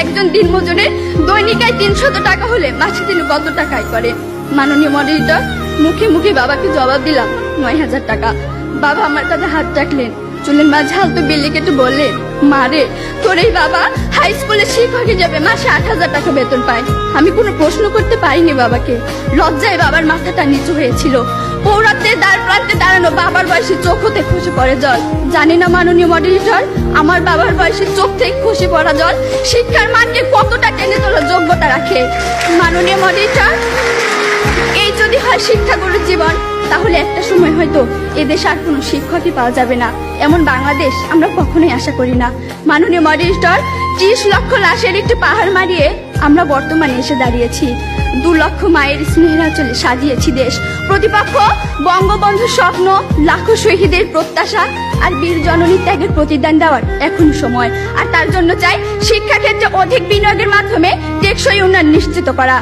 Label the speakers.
Speaker 1: একজন দিনমজুরের দৈনিক আয় 300 টাকা হলে মাসে তিনি কত টাকা আয় করে? মাননীয় মডারেটর, মুখে মুখে বাবাকে জবাব দিলাম 9000 টাকা। বাবা আমার কাঁধে হাত রাখলেন, চুলের মাঝে হালতো বিল্লি কেটে বললেন, মা রে, তোর এই বাবা হাই স্কুলের শিক্ষক হিসেবে মাসে 8000 টাকা বেতন পায়। আমি কোনো প্রশ্ন করতে পারিনি বাবাকে। লজ্জায় বাবার মাথাটা নিচু হয়েছিল। পৌরাত্মের দ্বার প্রান্তে দাঁড়ানো বাবার বয়সে চোখ হতে খসে পড়ে জল। জানি না মাননীয় মডারেটর, আমার বাবার বয়সে চোখ থেকে খসে পড়া জল শিক্ষার মানকে কতটা টেনে তোলার যোগ্যতা রাখে। মাননীয় মডারেটর, এই যদি হয় শিক্ষাগুরুর জীবন, তাহলে একটা সময় হয়তো এদেশে আর কোনো শিক্ষকই পাওয়া যাবে না। এমন বাংলাদেশ আমরা কখনোই আশা করি না। মাননীয় মডারেটর, 30 লক্ষ লাশের একটি পাহাড় মারিয়ে আমরা বর্তমানে এসে দাঁড়িয়েছি। 2 লক্ষ মায়ের স্নেহের আঁচলে সাজিয়েছি দেশ। প্রতিপক্ষ বঙ্গবন্ধুর স্বপ্ন, লাখো শহীদের প্রত্যাশা আর বীর জননীর ত্যাগের প্রতিদান দেওয়ার এখনই সময়। আর তার জন্য চাই শিক্ষাক্ষেত্রে অধিক বিনিয়োগের মাধ্যমে টেকসই উন্নয়ন নিশ্চিত করা।